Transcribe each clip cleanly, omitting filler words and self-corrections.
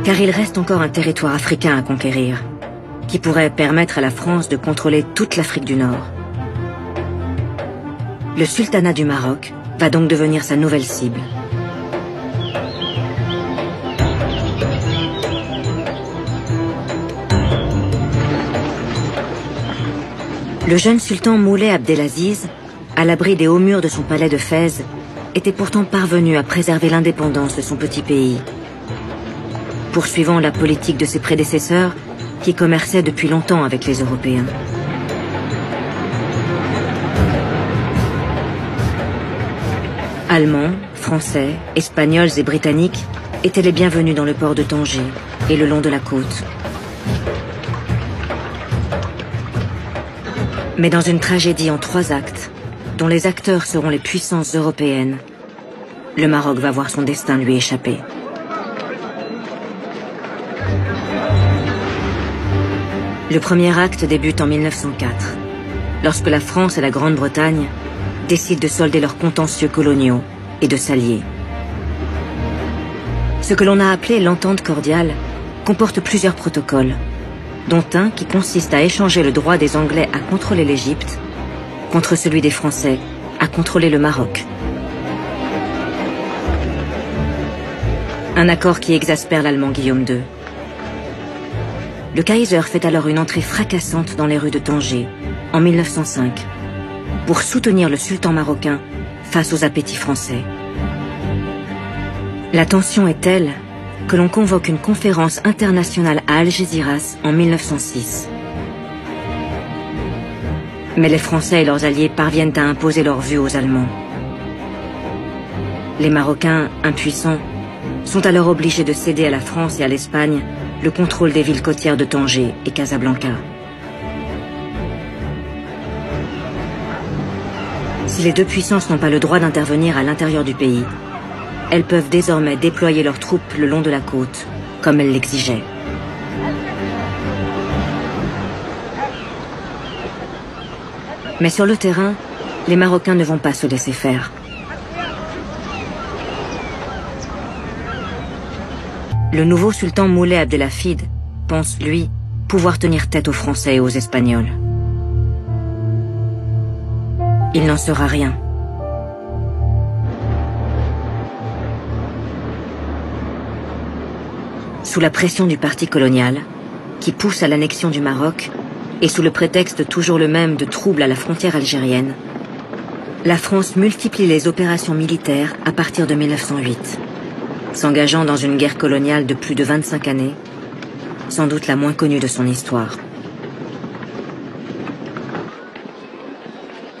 Car il reste encore un territoire africain à conquérir, qui pourrait permettre à la France de contrôler toute l'Afrique du Nord. Le sultanat du Maroc va donc devenir sa nouvelle cible. Le jeune sultan Moulay Abdelaziz, à l'abri des hauts murs de son palais de Fès, était pourtant parvenu à préserver l'indépendance de son petit pays, poursuivant la politique de ses prédécesseurs qui commerçaient depuis longtemps avec les Européens. Allemands, Français, Espagnols et Britanniques étaient les bienvenus dans le port de Tanger et le long de la côte. Mais dans une tragédie en 3 actes, dont les acteurs seront les puissances européennes, le Maroc va voir son destin lui échapper. Le premier acte débute en 1904, lorsque la France et la Grande-Bretagne décident de solder leurs contentieux coloniaux et de s'allier. Ce que l'on a appelé l'entente cordiale comporte plusieurs protocoles, dont un qui consiste à échanger le droit des Anglais à contrôler l'Égypte contre celui des Français à contrôler le Maroc. Un accord qui exaspère l'Allemand Guillaume II. Le Kaiser fait alors une entrée fracassante dans les rues de Tanger, en 1905, pour soutenir le sultan marocain face aux appétits français. La tension est telle que l'on convoque une conférence internationale à Algésiras en 1906. Mais les Français et leurs alliés parviennent à imposer leur vue aux Allemands. Les Marocains, impuissants, sont alors obligés de céder à la France et à l'Espagne le contrôle des villes côtières de Tanger et Casablanca. Si les deux puissances n'ont pas le droit d'intervenir à l'intérieur du pays, elles peuvent désormais déployer leurs troupes le long de la côte, comme elles l'exigeaient. Mais sur le terrain, les Marocains ne vont pas se laisser faire. Le nouveau sultan Moulay Abdelhafid pense, lui, pouvoir tenir tête aux Français et aux Espagnols. Il n'en sera rien. Sous la pression du parti colonial, qui pousse à l'annexion du Maroc, et sous le prétexte toujours le même de troubles à la frontière algérienne, la France multiplie les opérations militaires à partir de 1908, s'engageant dans une guerre coloniale de plus de 25 années, sans doute la moins connue de son histoire.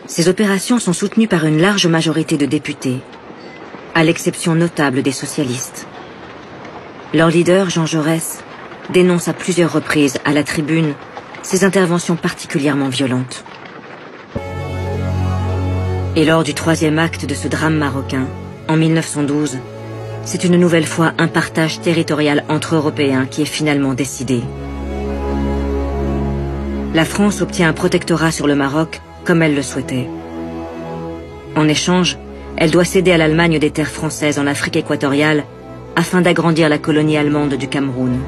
Ces opérations sont soutenues par une large majorité de députés, à l'exception notable des socialistes. Leur leader, Jean Jaurès, dénonce à plusieurs reprises à la tribune ces interventions particulièrement violentes. Et lors du 3e acte de ce drame marocain, en 1912, c'est une nouvelle fois un partage territorial entre Européens qui est finalement décidé. La France obtient un protectorat sur le Maroc comme elle le souhaitait. En échange, elle doit céder à l'Allemagne des terres françaises en Afrique équatoriale afin d'agrandir la colonie allemande du Cameroun.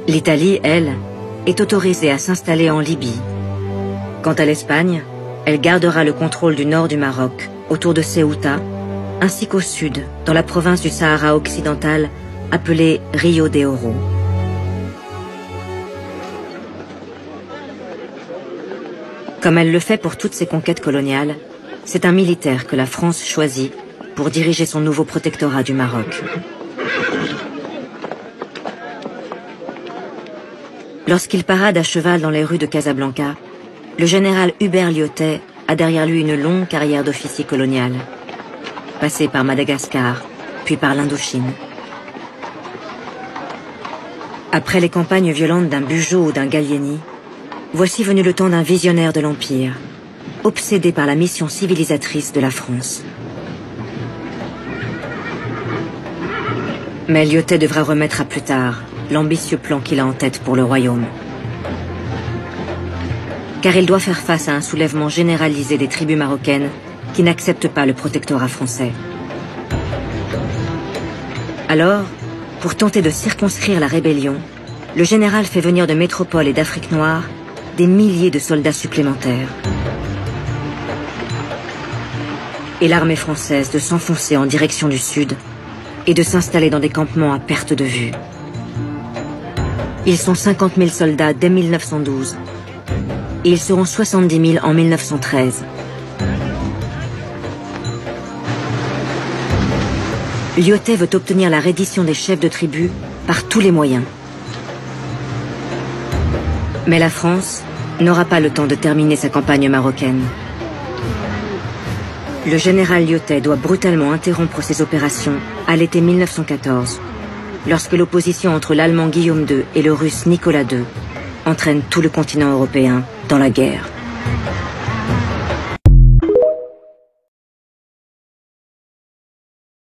L'Italie, elle, est autorisée à s'installer en Libye. Quant à l'Espagne, elle gardera le contrôle du nord du Maroc, autour de Ceuta, ainsi qu'au sud, dans la province du Sahara occidental, appelée Rio de Oro. Comme elle le fait pour toutes ses conquêtes coloniales, c'est un militaire que la France choisit pour diriger son nouveau protectorat du Maroc. Lorsqu'il parade à cheval dans les rues de Casablanca, le général Hubert Lyautey a derrière lui une longue carrière d'officier colonial, passé par Madagascar, puis par l'Indochine. Après les campagnes violentes d'un Bugeaud ou d'un Gallieni, voici venu le temps d'un visionnaire de l'Empire, obsédé par la mission civilisatrice de la France. Mais Lyautey devra remettre à plus tard l'ambitieux plan qu'il a en tête pour le royaume. Car il doit faire face à un soulèvement généralisé des tribus marocaines qui n'acceptent pas le protectorat français. Alors, pour tenter de circonscrire la rébellion, le général fait venir de métropole et d'Afrique noire des milliers de soldats supplémentaires. Et l'armée française de s'enfoncer en direction du sud et de s'installer dans des campements à perte de vue. Ils sont 50 000 soldats dès 1912 et ils seront 70 000 en 1913. Lyautey veut obtenir la reddition des chefs de tribu par tous les moyens. Mais la France n'aura pas le temps de terminer sa campagne marocaine. Le général Lyautey doit brutalement interrompre ses opérations à l'été 1914, lorsque l'opposition entre l'Allemand Guillaume II et le Russe Nicolas II entraîne tout le continent européen dans la guerre.